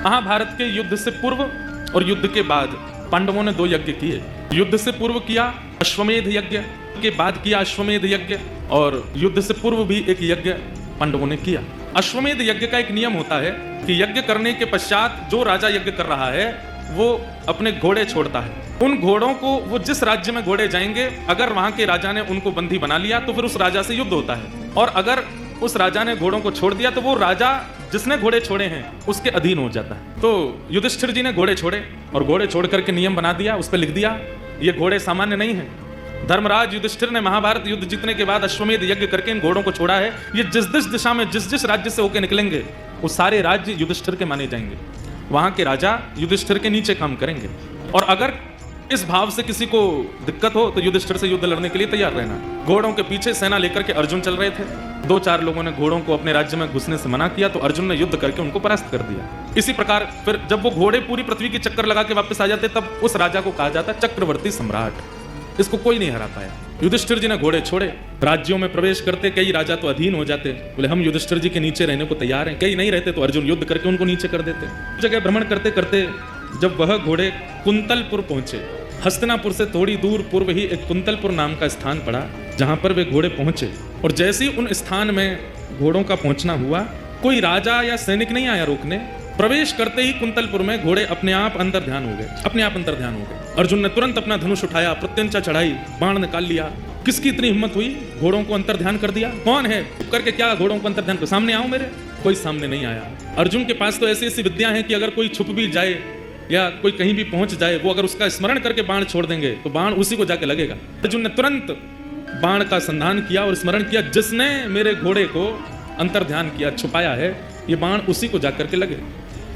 महाभारत के युद्ध से पूर्व और युद्ध के बाद पांडवों ने 2 यज्ञ किए। युद्ध से पूर्व किया अश्वमेध यज्ञ, के बाद किया अश्वमेध यज्ञ, और युद्ध से पूर्व भी एक यज्ञ पांडवों ने किया। अश्वमेध यज्ञ का एक नियम होता है कि यज्ञ करने के पश्चात जो राजा यज्ञ कर रहा है वो अपने घोड़े छोड़ता है। उन घोड़ों को, वो जिस राज्य में घोड़े जाएंगे, अगर वहां के राजा ने उनको बंदी बना लिया तो फिर उस राजा से युद्ध होता है, और अगर उस राजा ने घोड़ों को छोड़ दिया तो वो राजा जिसने घोड़े छोड़े हैं उसके अधीन हो जाता है। तो युधिष्ठिर जी ने घोड़े छोड़े और घोड़े छोड़ करके नियम बना दिया, उस पर लिख दिया ये घोड़े सामान्य नहीं है। धर्मराज युधिष्ठिर ने महाभारत युद्ध जीतने के बाद अश्वमेध यज्ञ करके इन घोड़ों को छोड़ा है। ये जिस जिस दिशा में जिस जिस राज्य से होकर निकलेंगे वो सारे राज्य युधिष्ठिर के माने जाएंगे, वहां के राजा युधिष्ठिर के नीचे काम करेंगे। और अगर इस भाव से किसी को दिक्कत हो तो युधिष्ठिर से युद्ध लड़ने के लिए तैयार रहना। घोड़ों के पीछे सेना लेकर के अर्जुन चल रहे थे। 2-4 लोगों ने घोड़ों को अपने राज्य में घुसने से मना किया तो अर्जुन ने युद्ध करके उनको परास्त कर दिया। इसी प्रकार फिर जब वो घोड़े पूरी पृथ्वी की चक्कर लगा के वापस आ जाते तब उस राजा को कहा जाता चक्रवर्ती सम्राट। इसको कोई नहीं हरा पाया। युधिष्ठिर जी ने घोड़े छोड़े, राज्यों में प्रवेश करते कई राजा तो अधीन हो जाते, बोले हम युधिष्ठिर जी के नीचे रहने को तैयार हैं। कई नहीं रहते तो अर्जुन युद्ध करके उनको नीचे कर देते। जगह भ्रमण करते करते जब वह घोड़े कुंतलपुर पहुंचे, हस्तिनापुर से थोड़ी दूर पूर्व ही एक कुंतलपुर नाम का स्थान पड़ा जहां पर वे घोड़े पहुंचे। और जैसे ही उन स्थान में घोड़ों का पहुंचना हुआ, कोई राजा या सैनिक नहीं आया रोकने। प्रवेश करते ही कुंतलपुर में घोड़े अपने आप अंतर ध्यान हो गए, अपने आप अंतर ध्यान हो गए। अर्जुन ने तुरंत अपना धनुष उठाया, प्रत्यंचा चढ़ाई, बाण निकाल लिया। किसकी इतनी हिम्मत हुई, घोड़ों को अंतर ध्यान कर दिया? कौन है करके क्या घोड़ों को अंतर ध्यान कर, सामने आओ मेरे। कोई सामने नहीं आया। अर्जुन के पास तो ऐसी ऐसी विद्या है कि अगर कोई छुप भी जाए या कोई कहीं भी पहुंच जाए, वो अगर उसका स्मरण करके बाण छोड़ देंगे तो बाण उसी को जाके लगेगा। अर्जुन ने तुरंत बाण का संधान किया और स्मरण किया, जिसने मेरे घोड़े को अंतर ध्यान किया, छुपाया है, ये बाण उसी को जाकर के लगे।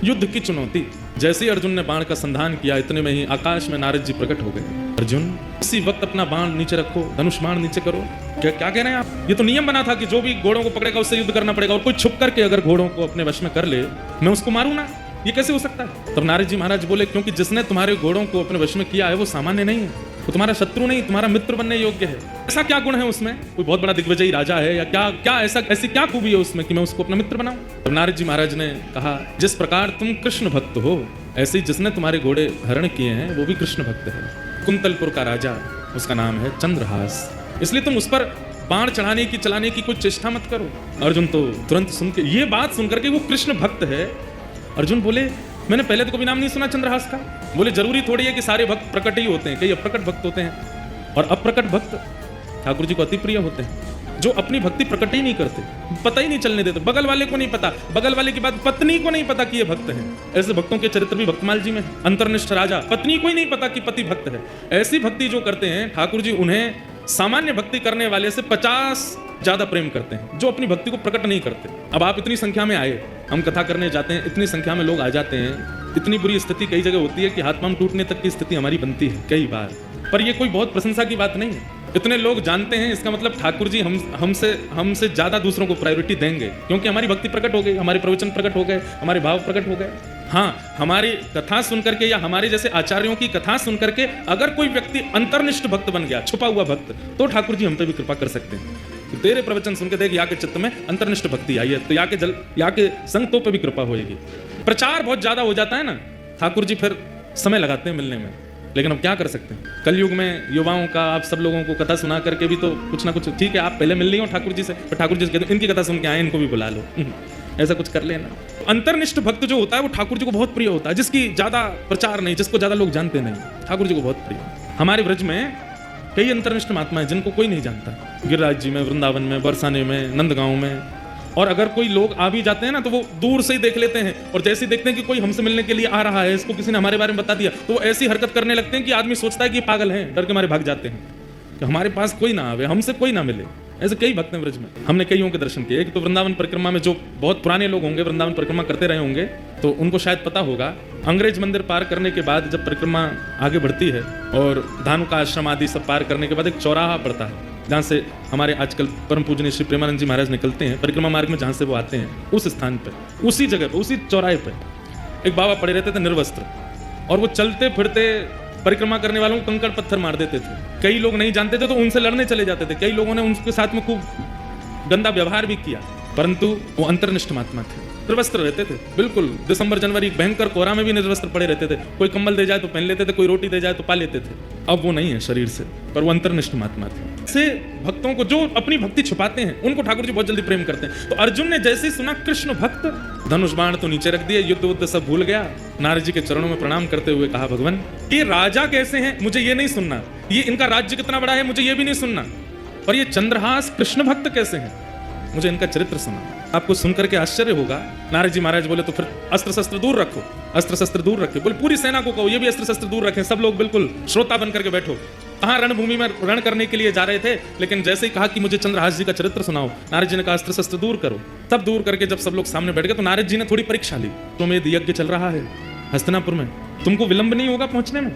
युद्ध की चुनौती। जैसे ही अर्जुन ने बाण का संधान किया, इतने में ही आकाश में नारद जी प्रकट हो गए। अर्जुन इसी वक्त अपना बाण नीचे रखो, धनुष बाण नीचे करो। क्या कह रहे हैं आप? ये तो नियम बना था कि जो भी घोड़ों को पकड़ेगा उससे युद्ध करना पड़ेगा, और कोई छुप करके अगर घोड़ों को अपने वश में कर ले, मैं उसको मारूं ना, ये कैसे हो सकता है? तब नारद जी महाराज बोले, क्योंकि जिसने तुम्हारे घोड़ों को अपने वश में किया है वो सामान्य नहीं है, वो तुम्हारा शत्रु नहीं, तुम्हारा मित्र बनने योग्य है। ऐसा क्या गुण है उसमें? कोई बहुत बड़ा दिग्विजयी राजा है या क्या ऐसी क्या खूबी है उसमें कि मैं उसको अपना मित्र बनाऊं? तब नारद जी महाराज ने कहा, जिस प्रकार तुम कृष्ण भक्त हो, ऐसे ही जिसने तुम्हारे घोड़े हरण किए हैं वो भी कृष्ण भक्त है। कुंतलपुर का राजा, उसका नाम है चंद्रहास, इसलिए तुम उस पर बाण चढ़ाने की चलाने की कोई चेष्टा मत करो। अर्जुन तो तुरंत सुन के, ये बात सुनकर के वो कृष्ण भक्त है, अर्जुन बोले मैंने पहले तो कभी नाम नहीं सुना चंद्रहास का। बोले जरूरी थोड़ी है कि सारे भक्त प्रकट ही होते हैं, कई अप्रकट भक्त होते हैं, और अप्रकट भक्त ठाकुर जी को अति प्रिय होते हैं, जो अपनी भक्ति प्रकट ही नहीं करते, पता ही नहीं चलने देते। बगल वाले को नहीं पता, बगल वाले की बात पत्नी को नहीं पता कि ये भक्त हैं। ऐसे भक्तों के चरित्र भी भक्तमाल जी में। अंतर्निष्ठ राजा, पत्नी को ही नहीं पता कि पति भक्त है। ऐसी भक्ति जो करते हैं ठाकुर जी, उन्हें सामान्य भक्ति करने वाले से 50 ज्यादा प्रेम करते हैं, जो अपनी भक्ति को प्रकट नहीं करते। अब आप इतनी संख्या में आए, हम कथा करने जाते हैं, इतनी संख्या में लोग आ जाते हैं, इतनी बुरी स्थिति कई जगह होती है कि हाथ पांव टूटने तक की स्थिति हमारी बनती है कई बार। पर ये कोई बहुत प्रशंसा की बात नहीं है। इतने लोग जानते हैं, इसका मतलब ठाकुर जी हमसे ज्यादा दूसरों को प्रायोरिटी देंगे, क्योंकि हमारी भक्ति प्रकट हो गई, हमारे प्रवचन प्रकट हो गए, हमारे भाव प्रकट हो गए। हाँ, हमारी कथा सुन करके या हमारे जैसे आचार्यों की कथा सुन करके अगर कोई व्यक्ति अंतर्निष्ठ भक्त बन गया, छुपा हुआ भक्त, तो ठाकुर जी हम पे भी कृपा कर सकते हैं। तो तेरे प्रवचन सुन के देख, या के चित्त में अंतर्निष्ठ भक्ति आई है, तो या के संतों पे भी कृपा होगी। प्रचार बहुत ज्यादा हो जाता है ना, ठाकुर जी फिर समय लगाते हैं मिलने में, लेकिन अब क्या कर सकते हैं। कलयुग में युवाओं का, आप सब लोगों को कथा सुना करके भी तो कुछ ना कुछ, ठीक है आप पहले मिल रही हो ठाकुर जी से, तो ठाकुर जी से कहते इनकी कथा सुन के आए, इनको भी बुला लो, ऐसा कुछ कर लेना। अंतर्निष्ठ भक्त जो होता है वो ठाकुर जी को बहुत प्रिय होता है, जिसकी ज्यादा प्रचार नहीं, जिसको ज्यादा लोग जानते नहीं, ठाकुर जी को बहुत प्रिय। हमारे ब्रज में कई अंतर्निष्ठ महात्मा है जिनको कोई नहीं जानता, गिरिराज जी में, वृंदावन में, बरसाने में, नंदगांव में। और अगर कोई लोग आ भी जाते हैं ना तो वो दूर से ही देख लेते हैं, और जैसे ही देखते हैं कि कोई हमसे मिलने के लिए आ रहा है, इसको किसी ने हमारे बारे में बता दिया, तो वो ऐसी हरकत करने लगते हैं कि आदमी सोचता है कि पागल हैं, डर के मारे भाग जाते हैं कि हमारे पास कोई ना आवे, हमसे कोई ना मिले। ऐसे कई भक्त हैं ब्रज में, हमने कईयों के दर्शन किए। एक तो वृंदावन परिक्रमा में जो बहुत पुराने लोग होंगे, वृंदावन परिक्रमा करते रहे होंगे, तो उनको शायद पता होगा, अंग्रेज मंदिर पार करने के बाद जब परिक्रमा आगे बढ़ती है और धानुका आश्रम आदि सब पार करने के बाद एक चौराहा पड़ता है, जहाँ से हमारे आजकल परम पूजनीय श्री प्रेमानंद जी महाराज निकलते हैं परिक्रमा मार्ग में, जहाँ से वो आते हैं, उस स्थान पर, उसी जगह पर, उसी चौराहे पर एक बाबा पड़े रहते थे निर्वस्त्र, और वो चलते फिरते परिक्रमा करने वालों को कंकड़ पत्थर मार देते थे। कई लोग नहीं जानते थे तो उनसे लड़ने चले जाते थे, कई लोगों ने उनके साथ में खूब गंदा व्यवहार भी किया, परंतु वो अंतर्निष्ठ महात्मा थे। निर्वस्त्र रहते थे, बिल्कुल दिसंबर जनवरी भयंकर कोहरा में भी निर्वस्त्र पड़े रहते थे। कोई कंबल दे जाए तो पहन लेते थे, कोई रोटी दे जाए तो पा लेते थे। अब वो नहीं है शरीर से, पर वो अंतर्निष्ठ महात्मा थे। से भक्तों को जो अपनी भक्ति छुपाते हैं उनको ठाकुर जी बहुत जल्दी प्रेम करते हैं। तो अर्जुन ने जैसे ही सुना कृष्ण भक्त, धनुष बाण तो नीचे रख दिए, युद्ध उद्ध सब भूल गया, नारद जी के चरणों में प्रणाम करते हुए कहा, भगवान ये राजा कैसे हैं मुझे ये नहीं सुनना, ये इनका राज्य कितना बड़ा है मुझे ये भी नहीं सुनना, पर ये चंद्रहास कृष्ण भक्त कैसे हैं मुझे इनका चरित्र सुना। आपको सुनकर के आश्चर्य होगा। नारद जी महाराज बोले तो फिर अस्त्र शस्त्र दूर रखो, अस्त्र शस्त्र दूर रखे, बोले पूरी सेना को कहो ये भी अस्त्र शस्त्र दूर रखें, सब लोग बिल्कुल श्रोता बन करके बैठो। कहाँ रणभूमि में रण करने के लिए जा रहे थे, लेकिन जैसे ही कहा कि मुझे चंद्रहास जी का चरित्र सुनाओ, नारद जी ने कहा अस्त्र शस्त्र दूर करो। तब दूर करके जब सब लोग सामने बैठ गए तो नारद जी ने थोड़ी परीक्षा ली। तुम्हें यज्ञ चल रहा है हस्तिनापुर में, तुमको विलंब नहीं होगा पहुंचने में।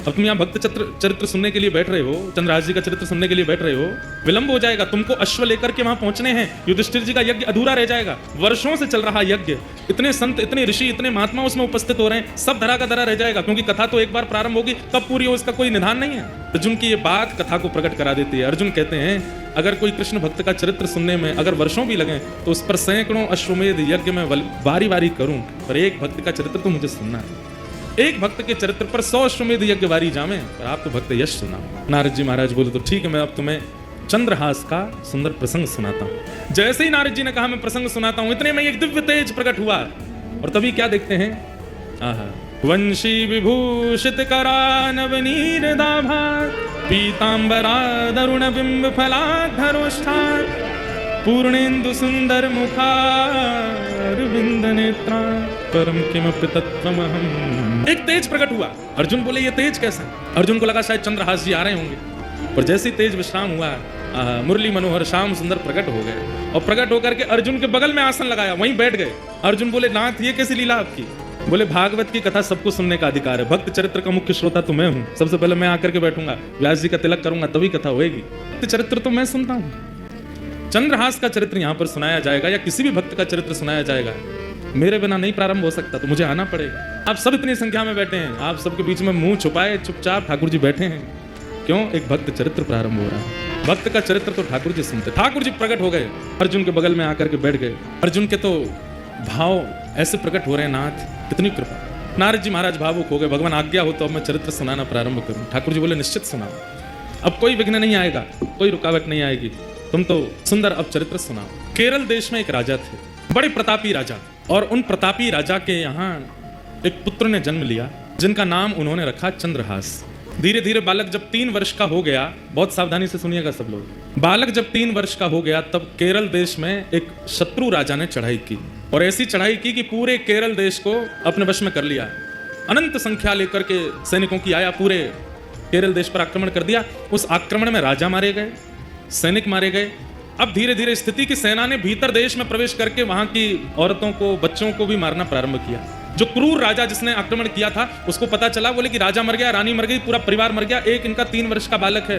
अब तुम यहाँ भक्त चरित्र सुनने के लिए बैठ रहे हो, चंद्रहास जी का चरित्र सुनने के लिए बैठ रहे हो, विलंब हो जाएगा, तुमको अश्व लेकर के वहां पहुंचने हैं, युधिष्ठिर जी का यज्ञ अधूरा रह जाएगा। वर्षों से चल रहा यज्ञ, इतने संत इतने ऋषि इतने महात्मा उसमें उपस्थित हो रहे हैं, सब धरा का धरा रह जाएगा, क्योंकि कथा तो एक बार प्रारंभ होगी कब पूरी हो इसका कोई निधान नहीं है। अर्जुन की ये बात कथा को प्रकट करा देती है। अर्जुन कहते हैं अगर कोई कृष्ण भक्त का चरित्र सुनने में अगर वर्षों भी लगे तो उस पर सैकड़ों अश्वमेध यज्ञ में बारी बारी करूं, पर एक भक्त का चरित्र तो मुझे सुनना है। एक भक्त के चरित्र पर 100 अश्वमेध यज्ञ वारी जामे, पर आप तो भक्त यश सुनाओ। नारद जी महाराज बोले तो ठीक है, मैं अब तुम्हें चंद्रहास का सुंदर प्रसंग सुनाता हूँ। जैसे ही नारद जी ने कहा मैं प्रसंग सुनाता हूँ, इतने में एक दिव्य तेज प्रकट हुआ, और तभी क्या देखते हैं, आहा, वंशी विभूषित करा नवनीर दाभा, पीतांबरा दरुण बिंब फलाधरोष्ठा, पूर्णेन्दु सुंदर मुखारविंद नेत्रा, परम किमपि तत्त्वमहम्। एक तेज प्रकट हुआ। अर्जुन बोले ये तेज कैसा? अर्जुन को लगा शायद चंद्रहास जी आ रहे होंगे, पर जैसे ही तेज विश्राम हुआ, मुरली मनोहर श्याम सुंदर प्रकट हो गए, और प्रकट होकर के अर्जुन के बगल में आसन लगाया, वहीं बैठ गए। अर्जुन बोले नाथ ये कैसी लीला आपकी? बोले भागवत की कथा सबको सुनने का अधिकार है, भक्त चरित्र का मुख्य श्रोता तो मैं हूँ, सबसे पहले मैं आकर के बैठूंगा, व्यास जी का तिलक करूंगा तभी कथा होगी, भक्त चरित्र तो मैं सुनता हूँ। चंद्रहास का चरित्र यहाँ पर सुनाया जाएगा या किसी भी भक्त का चरित्र सुनाया जाएगा, मेरे बिना नहीं प्रारंभ हो सकता, तो मुझे आना पड़ेगा। आप सब इतनी संख्या में बैठे हैं, आप सबके बीच में मुंह छुपाए चुपचाप ठाकुर जी बैठे हैं, क्यों? एक भक्त चरित्र प्रारंभ हो रहा है। भक्त का चरित्र तो ठाकुर जी सुनते। ठाकुर जी प्रकट हो गए, अर्जुन के बगल में आकर के बैठ गए। अर्जुन के तो भाव ऐसे प्रकट हो रहे हैं, नाथ कितनी कृपा। नारद जी महाराज भावुक हो गए, भगवान आज्ञा हो तो अब मैं चरित्र सुनाना प्रारंभ करूं। ठाकुर जी बोले निश्चित सुनाओ, अब कोई विघ्न नहीं आएगा, कोई रुकावट नहीं आएगी, तुम तो सुंदर अब चरित्र सुनाओ। केरल देश में एक राजा थे, बड़े प्रतापी राजा, और उन प्रतापी राजा के यहाँ एक पुत्र ने जन्म लिया जिनका नाम उन्होंने रखा चंद्रहास। धीरे धीरे बालक जब 3 वर्ष का हो गया, बहुत सावधानी से सुनिएगा सब लोग, बालक जब 3 वर्ष का हो गया तब केरल देश में एक शत्रु राजा ने चढ़ाई की, और ऐसी चढ़ाई की कि पूरे केरल देश को अपने वश में कर लिया। अनंत संख्या लेकर के सैनिकों की आया, पूरे केरल देश पर आक्रमण कर दिया। उस आक्रमण में राजा मारे गए, सैनिक मारे गए। अब धीरे धीरे स्थिति की सेना ने भीतर देश में प्रवेश करके वहां की औरतों को बच्चों को भी मारना प्रारंभ किया। जो क्रूर राजा जिसने आक्रमण किया था उसको पता चला, बोले कि राजा मर गया, रानी मर गई, पूरा परिवार मर गया, एक इनका 3 वर्ष का बालक है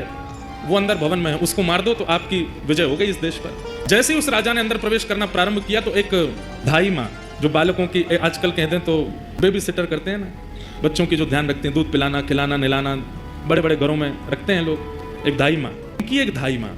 वो अंदर भवन में है, उसको मार दो तो आपकी विजय हो गई इस देश पर। जैसे ही उस राजा ने अंदर प्रवेश करना प्रारंभ किया तो एक धाई माँ, जो बालकों की आजकल कहते हैं तो बेबी सिटर करते हैं ना, बच्चों की जो ध्यान रखते हैं, दूध पिलाना खिलाना नहलाना, बड़े बड़े घरों में रखते हैं लोग, एक धाई माँ की, एक धाई माँ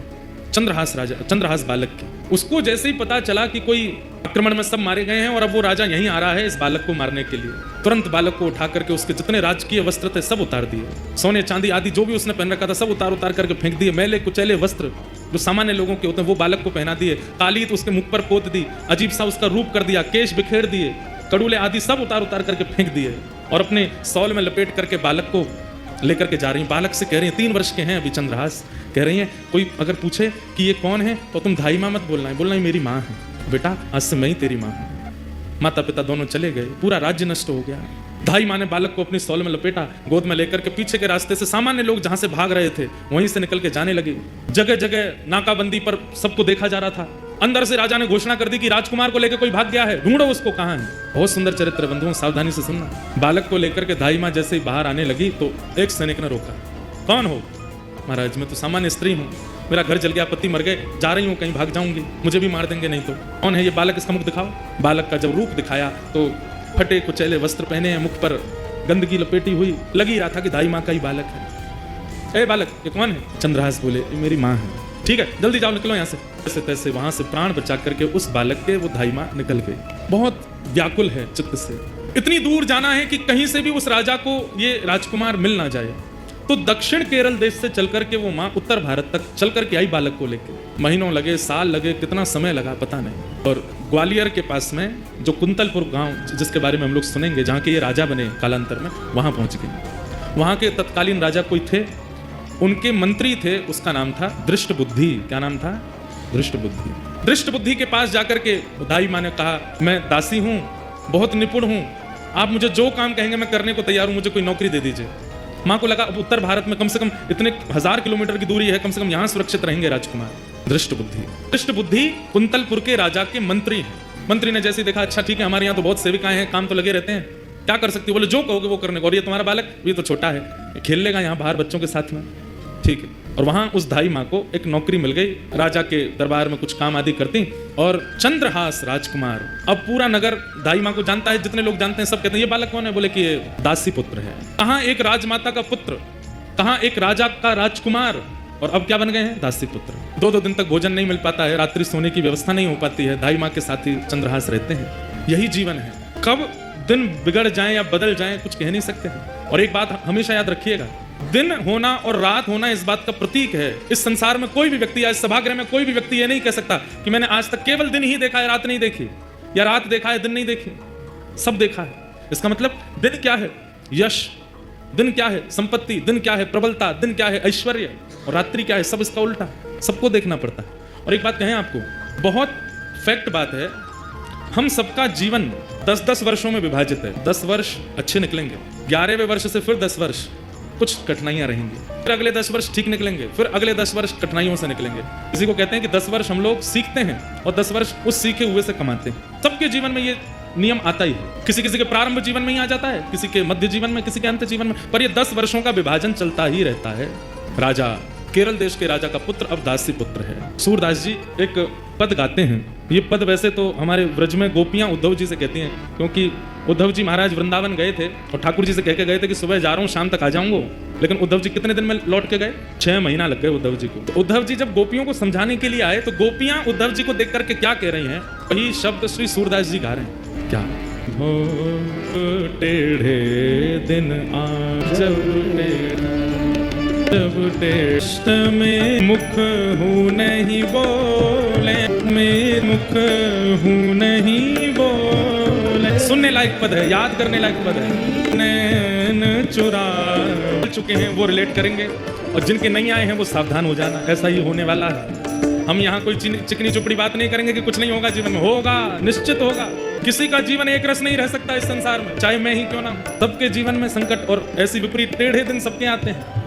चंद्रहास बालक की। उसको जैसे ही पता चला कि कोई आक्रमण में सब मारे गए हैं और अब वो राजा यहीं आ रहा है इस बालक को मारने के लिए, तुरंत बालक को उठा करके उसके जितने राजकीय वस्त्र थे सब उतार दिए, सोने चांदी आदि जो भी उसने पहन रखा था सब उतार करके फेंक दिए। मैले कुचैले वस्त्र जो सामान्य लोगों के होते हैं वो बालक को पहना दिए, कालीत उसके मुख पर पोत दी, अजीब सा उसका रूप कर दिया, केश बिखेर दिए, कड़ूले आदि सब उतार करके फेंक दिए, और अपने सौल में लपेट करके बालक को लेकर के जा रही हैं। बालक से कह रही हैं, 3 वर्ष के हैं अभी चंद्रहास, कह रही हैं कोई अगर पूछे कि ये कौन है तो तुम धाई माँ मत बोलना है, बोलना है मेरी माँ है, बेटा आज से मैं ही तेरी माँ हूँ। माता पिता दोनों चले गए, पूरा राज्य नष्ट हो गया। धाई माँ ने बालक को अपनी सौल में लपेटा, गोद में लेकर के पीछे के रास्ते से सामान्य लोग जहां से भाग रहे थे वहीं से निकल के जाने लगे। जगह जगह नाकाबंदी पर सबको देखा जा रहा था। अंदर से राजा ने घोषणा कर दी कि राजकुमार को लेकर कोई भाग गया है, ढूंढो उसको कहाँ है। बहुत सुंदर चरित्र बंधुओं, सावधानी से सुनना। बालक को लेकर के धाई माँ जैसे ही बाहर आने लगी तो एक सैनिक ने रोका, कौन हो? महाराज मैं तो सामान्य स्त्री हूँ, मेरा घर जल गया, पति मर गए, जा रही हूँ कहीं, भाग जाऊंगी, मुझे भी मार देंगे नहीं तो। कौन है ये बालक, इसका मुख दिखाओ। बालक का जब रूप दिखाया तो फटे कुचैले वस्त्र पहने हैं, मुख पर गंदगी लपेटी हुई, लग ही रहा था कि धाई माँ का ही बालक है। ए बालक ये कौन है? चंद्रहास बोले ये मेरी माँ है। ठीक है जल्दी जाओ निकलो यहाँ से। जैसे तैसे वहां से प्राण बचा करके उस बालक के वो दाई माँ निकल गई। बहुत व्याकुल है चित्त से, इतनी दूर जाना है कि कहीं से भी उस राजा को ये राजकुमार मिल ना जाए। तो दक्षिण केरल देश से चल करके वो माँ उत्तर भारत तक चल करके आई बालक को लेके। महीनों लगे, साल लगे, कितना समय लगा पता नहीं। और ग्वालियर के पास में जो कुंतलपुर गांव जिसके बारे में हम लोग सुनेंगे, जहाँ के ये राजा बने कालांतर में, वहां पहुंच गए। वहां के तत्कालीन राजा कोई थे, उनके मंत्री थे, उसका नाम था दृष्ट बुद्धि। क्या नाम था? दृष्ट बुद्धि। दृष्ट बुद्धि के पास जाकर के दाई माँ ने कहा, मैं दासी हूँ, बहुत निपुण हूँ, आप मुझे जो काम कहेंगे मैं करने को तैयार हूँ, मुझे कोई नौकरी दे दीजिए। माँ को लगा अब उत्तर भारत में कम से कम इतने 1000 किलोमीटर की दूरी है, कम से कम यहाँ सुरक्षित रहेंगे राजकुमार। दृष्ट बुद्धि कुंतलपुर के राजा के मंत्री हैं। मंत्री ने जैसे देखा, अच्छा ठीक है, हमारे यहाँ तो बहुत सेविकाएं हैं, काम तो लगे रहते हैं, क्या कर सकती हो? बोले जो कहोगे वो करने को। और ये तुम्हारा बालक, ये तो छोटा है, खेल लेगा यहाँ बाहर बच्चों के साथ में, ठीक है। और वहां उस दाई माँ को एक नौकरी मिल गई, राजा के दरबार में कुछ काम आदि करती। और चंद्रहास राजकुमार, अब पूरा नगर दाई माँ को जानता है, जितने लोग जानते हैं सब कहते हैं ये बालक कौन है? बोले कि ये दासी पुत्र है। कहाँ एक राजमाता का पुत्र, कहाँ एक राजा का राजकुमार, और अब क्या बन गए हैं? दासी पुत्र। 2-2 दिन तक भोजन नहीं मिल पाता है, रात्रि सोने की व्यवस्था नहीं हो पाती है, दाई माँ के साथ ही चंद्रहास रहते हैं। यही जीवन है, कब दिन बिगड़ जाए या बदल जाए कुछ कह नहीं सकते हैं। और एक बात हमेशा याद रखिएगा, दिन होना और रात होना इस बात का प्रतीक है। इस संसार में कोई भी व्यक्ति या इस सभागृह में कोई भी व्यक्ति ये नहीं कह सकता कि मैंने आज तक केवल दिन ही देखा है, रात नहीं देखी, या रात देखा है दिन नहीं देखी। सब देखा है। इसका मतलब दिन क्या है? यश। दिन क्या है? संपत्ति। दिन क्या है? प्रबलता। दिन क्या है? ऐश्वर्य। और रात्रि क्या है? सब इसका उल्टा। सबको देखना पड़ता है। और एक बात कहें आपको, बहुत फैक्ट बात है, हम सबका जीवन 10-10 वर्षों में विभाजित है। 10 वर्ष अच्छे निकलेंगे, 11वें वर्ष से फिर 10 वर्ष कुछ कठिनाइयां रहेंगी, फिर अगले 10 वर्ष ठीक निकलेंगे, फिर अगले 10 वर्ष कठिनाइयों से निकलेंगे। इसी को कहते हैं कि 10 वर्ष हम लोग सीखते हैं और 10 वर्ष उस सीखे हुए से कमाते हैं। सबके जीवन में ये नियम आता ही है। किसी किसी के प्रारंभ जीवन में ही आ जाता है, किसी के मध्य जीवन में, किसी के अंत जीवन में, पर ये 10 वर्षों का विभाजन चलता ही रहता है। राजा, केरल देश के राजा का पुत्र अब दासी पुत्र है। सूरदास जी एक पद गाते हैं। ये पद वैसे तो हमारे ब्रज में गोपियां उद्धव जी से कहती हैं, क्योंकि उद्धव जी महाराज वृंदावन गए थे और ठाकुर जी से कह के गए थे कि सुबह जा रहा हूँ, शाम तक आ जाऊंगा। लेकिन उद्धव जी कितने दिन में लौट के गए? 6 महीना लग गए उद्धव जी को। तो उद्धव जी जब गोपियों को समझाने के लिए आए तो गोपियां उद्धव जी को देख करके क्या कह रही हैं, वही शब्द श्री सूरदास जी गा रहे हैं। क्या? टेढ़े दिन आ जब टेस्ट में मुख हूँ नहीं बोले, में मुख हूँ नहीं बोले। सुनने लायक पद है, याद करने लायक पद है। नैन चुरा चुके हैं वो रिलेट करेंगे, और जिनके नहीं आए हैं वो सावधान हो जाना, ऐसा ही होने वाला है। हम यहाँ कोई चिकनी चुपड़ी बात नहीं करेंगे कि कुछ नहीं होगा जीवन में, होगा, निश्चित होगा। किसी का जीवन एक रस नहीं रह सकता इस संसार में, चाहे मैं ही क्यों ना। सबके जीवन में संकट और ऐसी विपरीत टेढ़े दिन सबके आते हैं,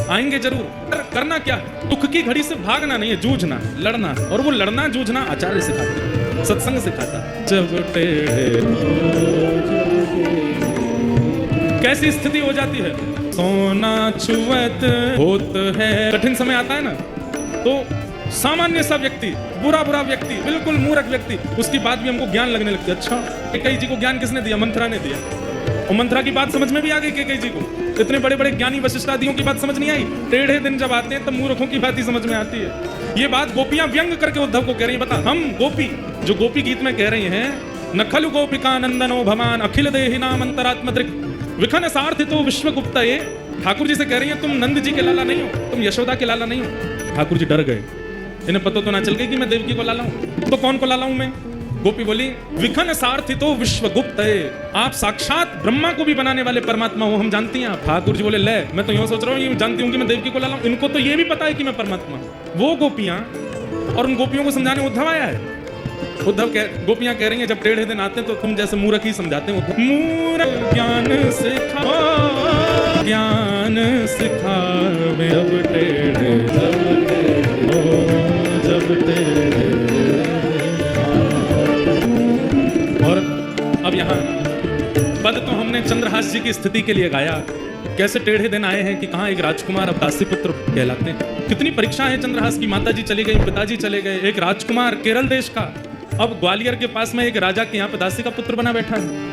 आएंगे जरूर। करना क्या? दुख की घड़ी से भागना नहीं है, जूझना, लड़ना। और वो लड़ना जूझना आचार्य सिखाता, सत्संग सिखाता। जब टेढ़े कैसी स्थिति हो जाती है, सोना छुअत होत है। कठिन समय आता है ना, तो सामान्य सा व्यक्ति, बुरा व्यक्ति, बिल्कुल मूर्ख व्यक्ति, उसकी बात भी हमको ज्ञान लगने लगती है। अच्छा, कैकेयी जी को ज्ञान किसने दिया? मंथरा ने दिया। और मंथरा की बात समझ में भी आ गई कैकेयी जी को। इतने बड़े बड़े ज्ञानी वशिष्ठ आदियों की बात समझ नहीं आई। टेढ़े दिन जब आते हैं तब मूर्खों की बात ही समझ में आती है। ये बात गोपियां व्यंग करके उद्धव को कह रही है। बता, हम गोपी जो गोपी गीत में कह रही हैं, नखलु गोपिका नंदनो भवान अखिल देहि नाम अंतरात्मदृक् विखन सार्थितो विश्वगुप्त। ये ठाकुर जी से कह रही है, तुम नंद जी के लाला नहीं हो, तुम यशोदा के लाला नहीं हो। ठाकुर जी डर गए, इन्हें पता तो ना चल गई कि मैं देवकी को लाला हूं, तो कौन को लाला हूं मैं? गोपी बोली, विखन सार्थितो विश्वगुप्त। आप साक्षात ब्रह्मा को भी बनाने वाले परमात्मा हो, हम जानती हैं। ठाकुर जी बोले, ले मैं तो यूं सोच रहा हूँ, ये जानती हूँ कि मैं देवकी को लाला हूं, इनको तो ये भी पता है कि मैं परमात्मा हूं। वो गोपियां, और उन गोपियों को समझाने उद्धव आया है। गोपियां कह रही हैं, जब टेढ़े दिन आते हैं तो तुम जैसे मूर्ख ही समझाते हैं। मूर्ख ज्ञान सिखा, ज्ञान सिखावे अब टेढ़े, जब टेढ़े। और अब यहाँ पद तो हमने चंद्रहास जी की स्थिति के लिए गाया, कैसे टेढ़े दिन आए हैं कि कहाँ एक राजकुमार अब दासी पुत्र कहलाते हैं। कितनी परीक्षा है चंद्रहास की। माता जी चली गई, पिताजी चले गए, एक राजकुमार केरल देश का अब ग्वालियर के पास में एक राजा के यहाँ पे दासी का पुत्र बना बैठा है।